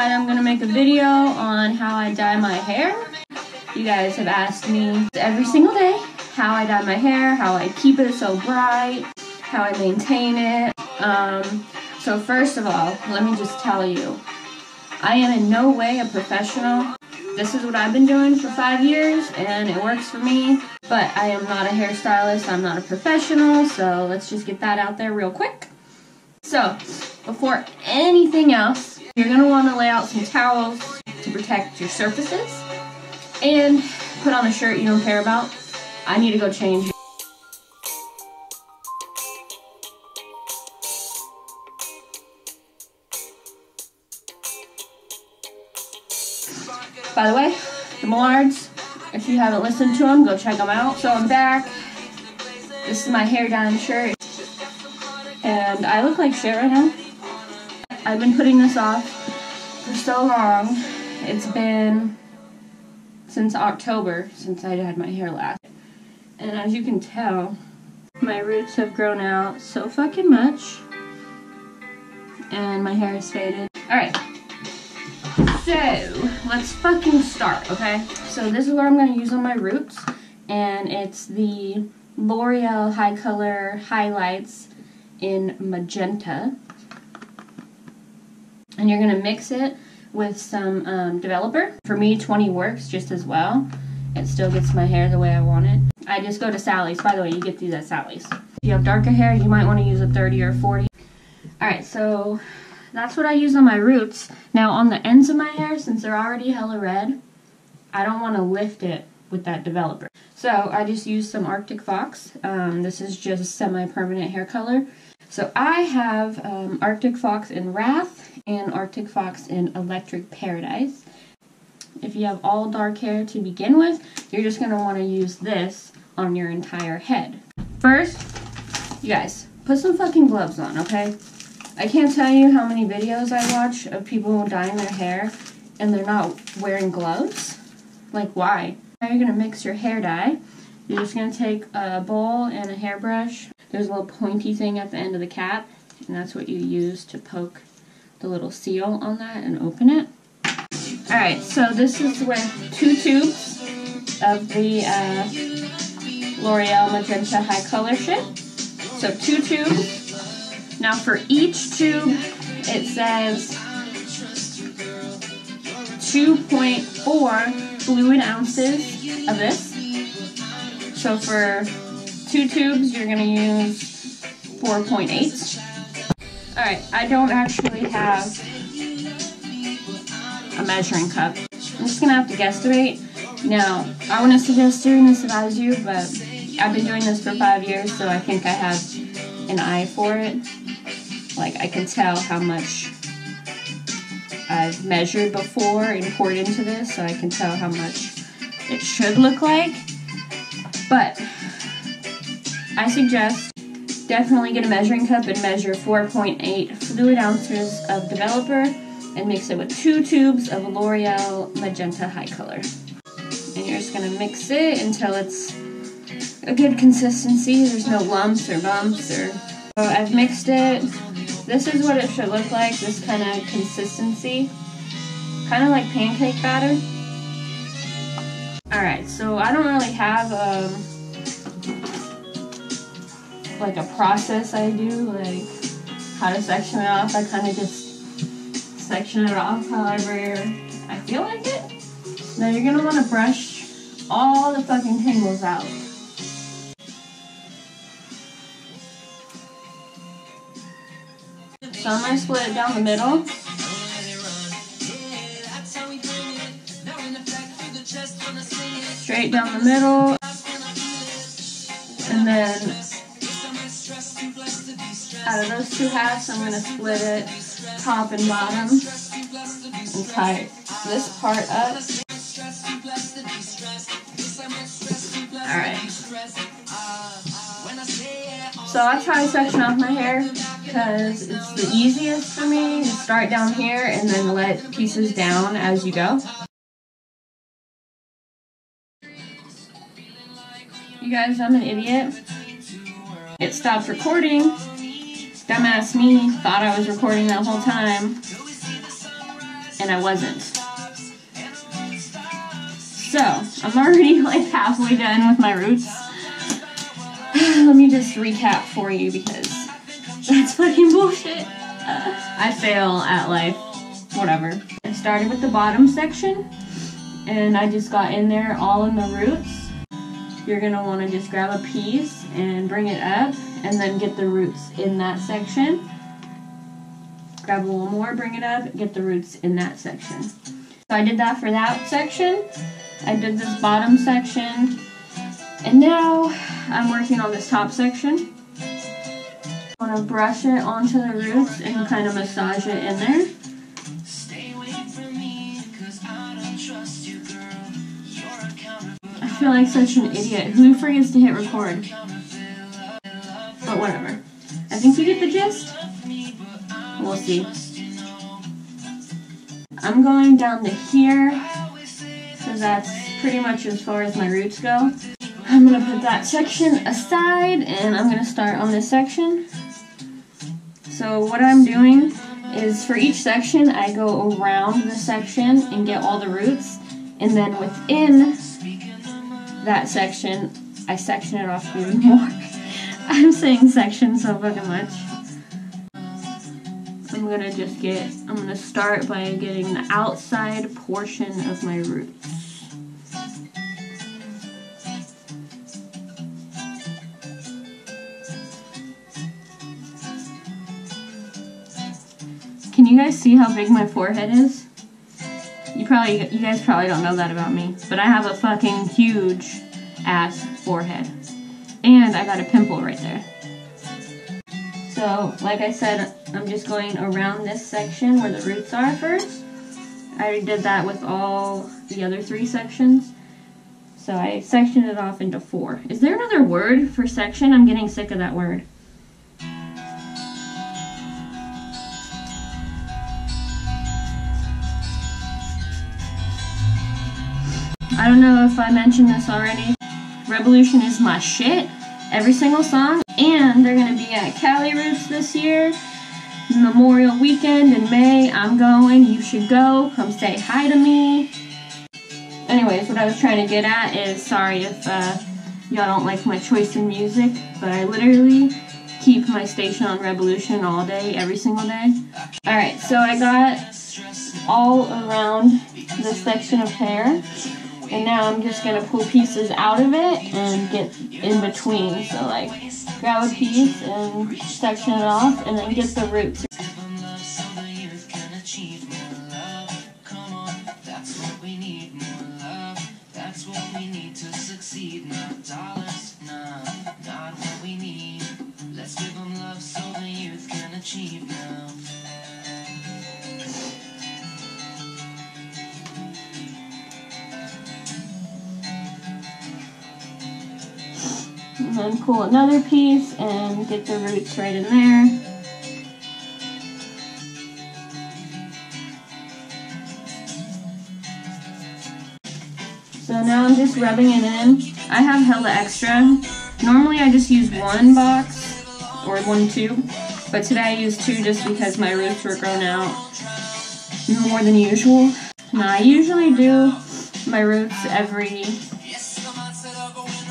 decided I'm gonna make a video on how I dye my hair. You guys have asked me every single day how I dye my hair, how I keep it so bright, how I maintain it. So first of all, let me just tell you, I am in no way a professional. This is what I've been doing for 5 years and it works for me, but I am not a hairstylist, I'm not a professional, so let's just get that out there real quick. So, before anything else, you're going to want to lay out some towels to protect your surfaces and put on a shirt you don't care about. I need to go change. By the way, the Millards, if you haven't listened to them, go check them out. So I'm back. This is my hair dyeing shirt. And I look like shit right now. I've been putting this off for so long. It's been since October since I dyed my hair last. And as you can tell, my roots have grown out so fucking much. And my hair is faded. Alright. So, let's fucking start, okay? So this is what I'm going to use on my roots. And it's the L'Oreal HiColor Highlights in Magenta. And you're going to mix it with some developer. For me, 20 works just as well. It still gets my hair the way I want it. I just go to Sally's. By the way, you get these at Sally's. If you have darker hair, you might want to use a 30 or 40. Alright, so that's what I use on my roots. Now on the ends of my hair, since they're already hella red, I don't want to lift it with that developer. So I just use some Arctic Fox. This is just semi-permanent hair color. So I have Arctic Fox in Wrath and Arctic Fox in Electric Paradise. If you have all dark hair to begin with, you're just going to want to use this on your entire head. First, you guys, put some fucking gloves on, okay? I can't tell you how many videos I watch of people dyeing their hair and they're not wearing gloves. Like, why? Now you're going to mix your hair dye. You're just going to take a bowl and a hairbrush. There's a little pointy thing at the end of the cap, and that's what you use to poke the little seal on that and open it. Alright, so this is with 2 tubes of the L'Oreal Magenta HiColor shit. So 2 tubes. Now for each tube, it says 2.4 fluid ounces of this. So for 2 tubes, you're going to use 4.8. Alright, I don't actually have a measuring cup. I'm just going to have to guesstimate. Now, I wouldn't suggest doing this if I was you, but I've been doing this for 5 years, so I think I have an eye for it. Like, I can tell how much I've measured before and poured into this, so I can tell how much it should look like. But I suggest definitely get a measuring cup and measure 4.8 fluid ounces of developer and mix it with 2 tubes of L'Oreal Magenta HiColor. And you're just going to mix it until it's a good consistency. There's no lumps or bumps. So I've mixed it. This is what it should look like, this kind of consistency. Kind of like pancake batter. Alright, so I don't really have like a process I do, like how to section it off. I kind of just section it off however I feel like it. Now you're going to want to brush all the fucking tangles out. So I'm going to split it down the middle. Straight down the middle. And then out of those 2 halves, I'm going to split it top and bottom and tie this part up. Alright. So I try to section off my hair because it's the easiest for me to start down here and then let pieces down as you go. You guys, I'm an idiot. It stopped recording. Dumbass me thought I was recording that whole time. and I wasn't. So, I'm already like halfway done with my roots. Let me just recap for you because that's fucking bullshit. I fail at life. Whatever. I started with the bottom section and I just got in there all in the roots. You're going to want to just grab a piece and bring it up and then get the roots in that section. Grab a little more, bring it up, get the roots in that section. So I did that for that section. I did this bottom section. And now I'm working on this top section. I want to brush it onto the roots and kind of massage it in there. I feel like such an idiot. Who forgets to hit record? But whatever. I think you get the gist. We'll see. I'm going down to here because that's pretty much as far as my roots go. I'm going to put that section aside and I'm going to start on this section. So what I'm doing is for each section I go around the section and get all the roots, and then within that section I section it off even more. I'm saying section so fucking much. I'm gonna start by getting the outside portion of my roots. Can you guys see how big my forehead is? You guys probably don't know that about me, but I have a fucking huge ass forehead. And I got a pimple right there. So, like I said, I'm just going around this section where the roots are first. I already did that with all the other 3 sections. So I sectioned it off into 4. Is there another word for section? I'm getting sick of that word. I don't know if I mentioned this already. Revolution is my shit. Every single song. And they're going to be at Cali Roots this year. Memorial weekend in May. I'm going. You should go. Come say hi to me. Anyways, what I was trying to get at is, sorry if y'all don't like my choice in music, but I literally keep my station on Revolution all day, every single day. Alright, so I got all around this section of hair. And now I'm just going to pull pieces out of it and get in between. So like, grab a piece and section it off and then get the roots. And then pull another piece and get the roots right in there. So now I'm just rubbing it in. I have hella extra. Normally I just use 1 box or 1 tube, but today I used 2 just because my roots were grown out more than usual. Now I usually do my roots every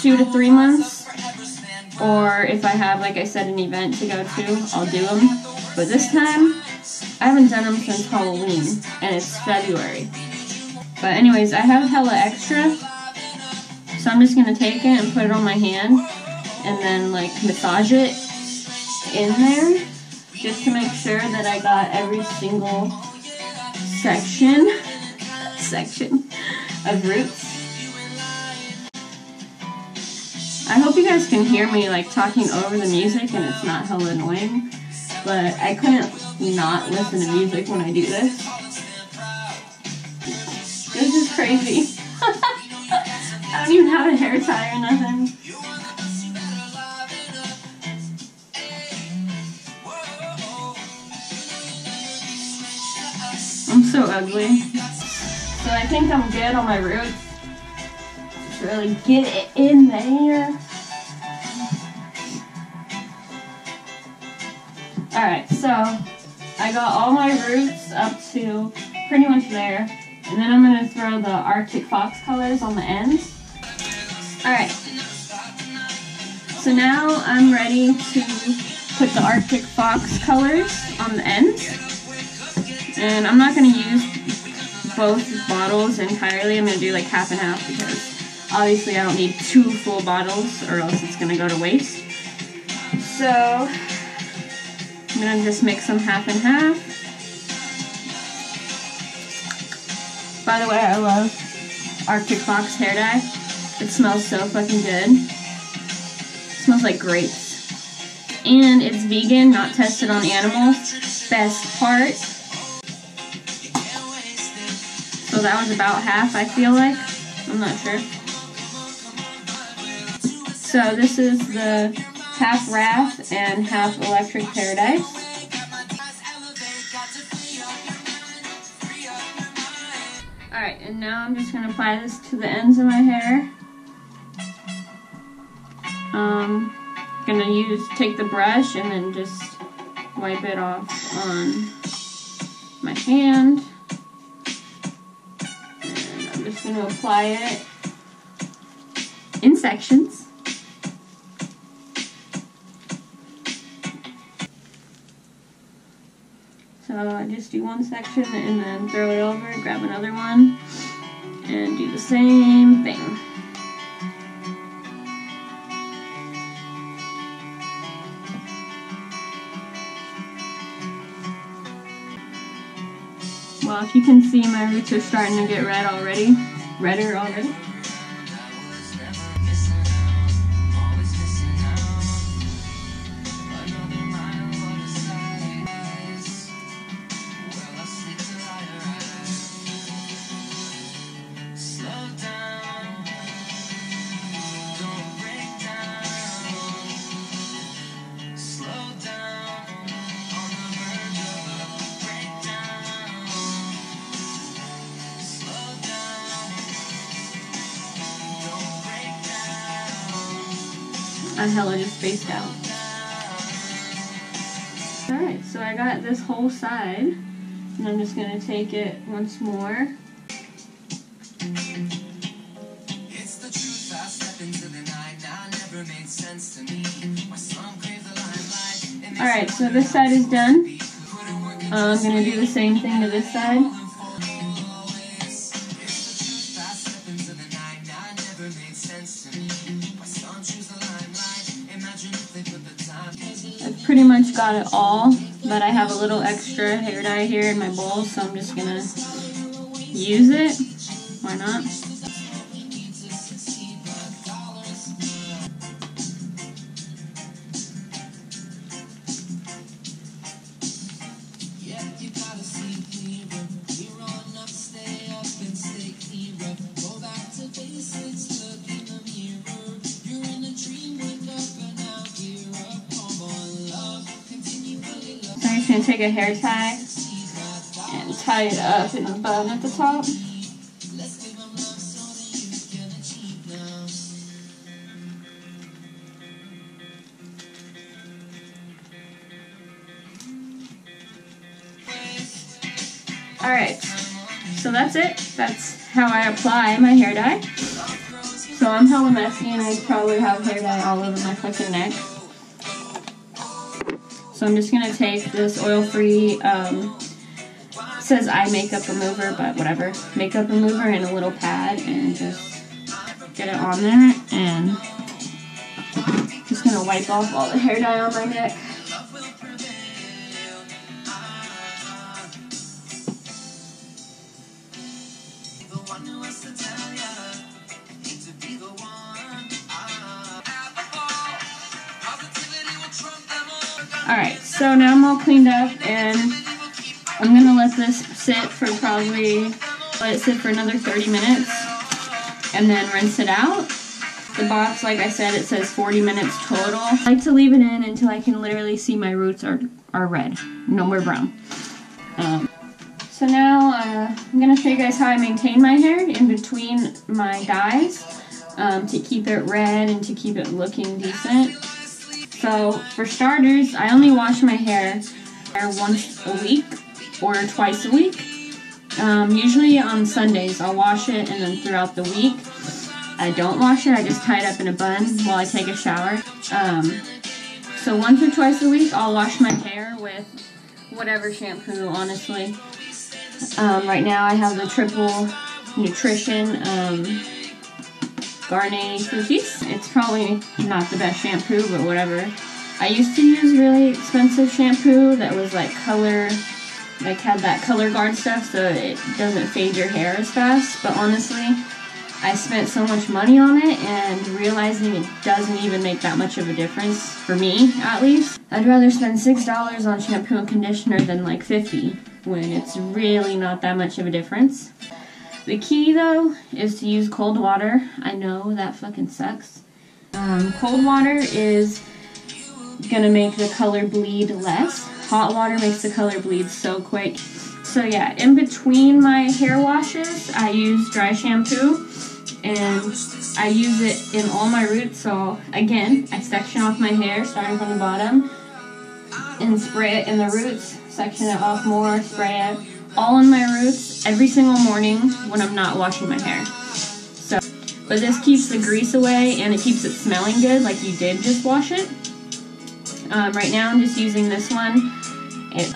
2 to 3 months. Or if I have, like I said, an event to go to, I'll do them. But this time, I haven't done them since Halloween, and it's February. But anyways, I have hella extra, so I'm just going to take it and put it on my hand, and then like massage it in there, just to make sure that I got every single section of roots. I hope you guys can hear me like talking over the music and it's not hella annoying, but I couldn't not listen to music when I do this. This is crazy. I don't even have a hair tie or nothing. I'm so ugly. So I think I'm good on my roots. Really get it in there. Alright, so I got all my roots up to pretty much there. And then I'm going to throw the Arctic Fox colors on the ends. Alright. So now I'm ready to put the Arctic Fox colors on the ends. And I'm not going to use both bottles entirely. I'm going to do like half and half because obviously I don't need 2 full bottles or else it's going to go to waste. So I'm going to just mix them half and half. By the way, I love Arctic Fox hair dye. It smells so fucking good. It smells like grapes. And it's vegan, not tested on animals. Best part. So that was about half, I feel like. I'm not sure. So this is the half wrath and half electric paradise. Alright, and now I'm just going to apply this to the ends of my hair. Gonna take the brush and then just wipe it off on my hand. And I'm just gonna apply it in sections. So I just do one section and then throw it over, grab another one, and do the same thing. Well, if you can see, my roots are starting to get red already. Redder already. I hella just spaced out. Alright, so I got this whole side, and I'm just going to take it once more. Alright, so this side is done. I'm going to do the same thing to this side. I've pretty much got it all, but I have a little extra hair dye here in my bowl, so I'm just gonna use it. Why not? I'm just going to take a hair tie and tie it up in a bun at the top. Alright, so that's it. That's how I apply my hair dye. So I'm hella messy and I probably have hair dye all over my fucking neck. So I'm just going to take this oil-free, it says eye makeup remover, but whatever, makeup remover and a little pad and just get it on there and just going to wipe off all the hair dye on my neck. Alright, so now I'm all cleaned up and I'm going to let this sit for let it sit for another 30 minutes and then rinse it out. The box, like I said, it says 40 minutes total. I like to leave it in until I can literally see my roots are red, no more brown. So now I'm going to show you guys how I maintain my hair in between my dyes to keep it red and to keep it looking decent. So, for starters, I only wash my hair once a week or twice a week. Usually on Sundays I'll wash it, and then throughout the week I don't wash it. I just tie it up in a bun while I take a shower. So once or twice a week I'll wash my hair with whatever shampoo, honestly. Right now I have the Triple Nutrition Garnier Fructis. It's probably not the best shampoo, but whatever. I used to use really expensive shampoo that was like color, like had that color guard stuff so it doesn't fade your hair as fast. But honestly, I spent so much money on it and realizing it doesn't even make that much of a difference, for me at least. I'd rather spend $6 on shampoo and conditioner than like $50 when it's really not that much of a difference. The key though is to use cold water. I know that fucking sucks. Cold water is gonna make the color bleed less. Hot water makes the color bleed so quick. So yeah, in between my hair washes, I use dry shampoo, and I use it in all my roots. So again, I section off my hair starting from the bottom and spray it in the roots, section it off more, spray it all in my roots every single morning when I'm not washing my hair. So, but this keeps the grease away and it keeps it smelling good like you did just wash it. Right now I'm just using this one.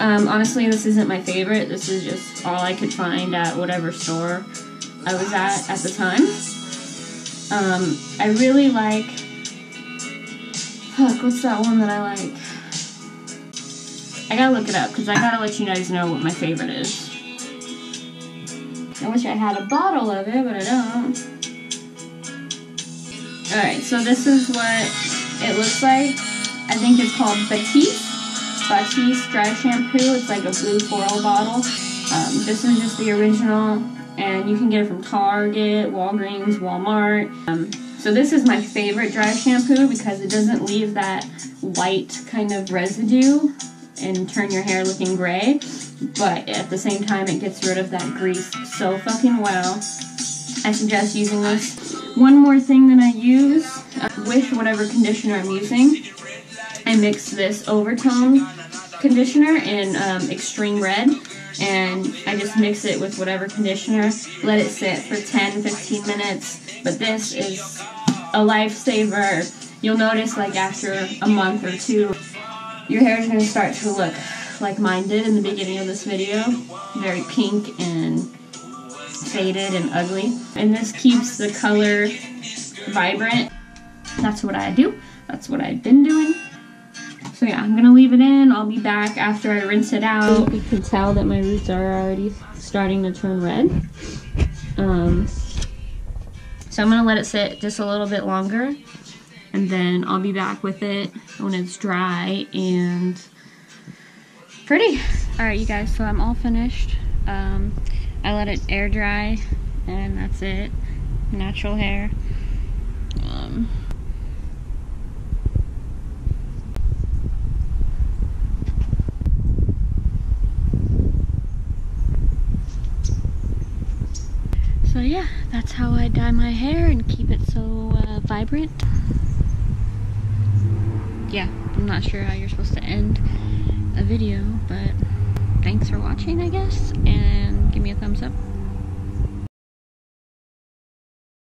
Honestly, this isn't my favorite. This is just all I could find at whatever store I was at the time. I really like, what's that one that I like? I gotta look it up because I gotta let you guys know what my favorite is. I wish I had a bottle of it, but I don't. Alright, so this is what it looks like. I think it's called Batiste dry shampoo. It's like a blue floral bottle. This is just the original, and you can get it from Target, Walgreens, Walmart. So this is my favorite dry shampoo because it doesn't leave that white kind of residue and turn your hair looking gray, but at the same time it gets rid of that grease so fucking well. I suggest using this. One more thing that I use with whatever conditioner I'm using, I mix this Overtone conditioner in Extreme Red, and I just mix it with whatever conditioner, let it sit for 10-15 minutes. But this is a lifesaver. You'll notice like after a month or two, your hair is going to start to look like mine did in the beginning of this video. Very pink and faded and ugly. And this keeps the color vibrant. That's what I do. That's what I've been doing. So yeah, I'm gonna leave it in. I'll be back after I rinse it out. You can tell that my roots are already starting to turn red. So I'm gonna let it sit just a little bit longer, and then I'll be back with it when it's dry and pretty. All right, you guys, so I'm all finished. I let it air dry, and that's it. Natural hair. So yeah, that's how I dye my hair and keep it so vibrant. Yeah, I'm not sure how you're supposed to end a video, but thanks for watching, I guess, and give me a thumbs up.